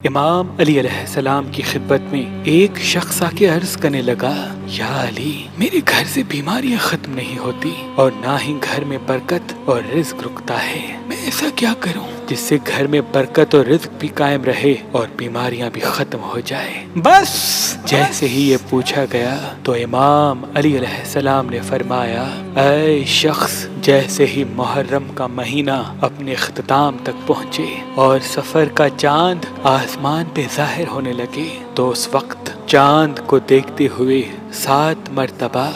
امام علی علیہ السلام کی خدمت میں ایک شخص آ کے عرض کرنے لگا، یا علی، میرے گھر سے بیماریاں ختم نہیں ہوتی اور نہ ہی گھر میں برکت اور رزق رکتا ہے، میں ایسا کیا کروں جس سے گھر میں برکت اور رزق بھی قائم رہے اور بیماریاں بھی ختم ہو جائے؟ بس جیسے ہی یہ پوچھا گیا تو امام علی علیہ السلام نے فرمایا، اے شخص، جیسے ہی محرم کا مہینہ اپنے اختتام تک پہنچے اور سفر کا چاند آسمان پہ ظاہر ہونے لگے تو اس وقت چاند کو دیکھتے ہوئے 7 مرتبہ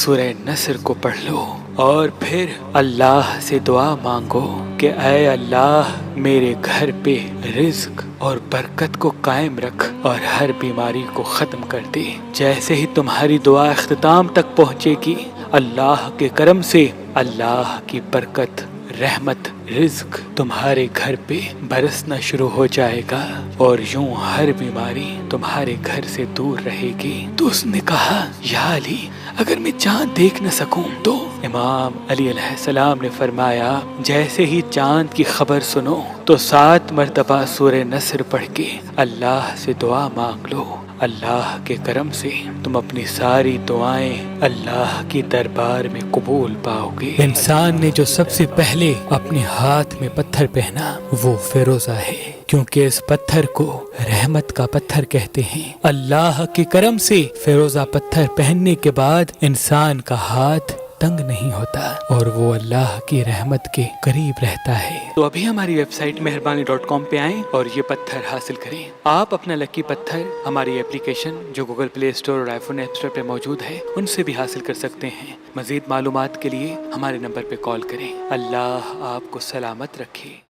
سورہ نصر کو پڑھ لو اور پھر اللہ سے دعا مانگو کہ اے اللہ، میرے گھر پہ رزق اور برکت کو قائم رکھ اور ہر بیماری کو ختم کر دے۔ جیسے ہی تمہاری دعا اختتام تک پہنچے گی، اللہ کے کرم سے اللہ کی برکت، رحمت، رزق تمہارے گھر پہ برسنا شروع ہو جائے گا اور یوں ہر بیماری تمہارے گھر سے دور رہے گی۔ تو اس نے کہا، یا علی، اگر میں چاند دیکھ نہ سکوں تو؟ امام علی علیہ السلام نے فرمایا، جیسے ہی چاند کی خبر سنو تو 7 مرتبہ سورہ نصر پڑھ کے اللہ سے دعا مانگ لو۔ اللہ کے کرم سے تم اپنی ساری دعائیں اللہ کی دربار میں قبول پاؤ گے۔ انسان نے جو سب سے پہلے اپنے ہاتھ میں پتھر پہنا وہ فیروزہ ہے، کیونکہ اس پتھر کو رحمت کا پتھر کہتے ہیں۔ اللہ کے کرم سے فیروزہ پتھر پہننے کے بعد انسان کا ہاتھ تنگ نہیں ہوتا اور وہ اللہ کی رحمت کے قریب رہتا ہے۔ تو ابھی ہماری ویب سائٹ مہربانی.com پہ آئیں اور یہ پتھر حاصل کریں۔ آپ اپنا لکی پتھر ہماری اپلیکیشن جو گوگل پلے اسٹور اور آئی فون ایپ اسٹور پہ موجود ہے ان سے بھی حاصل کر سکتے ہیں۔ مزید معلومات کے لیے ہمارے نمبر پہ کال کریں۔ اللہ آپ کو سلامت رکھے۔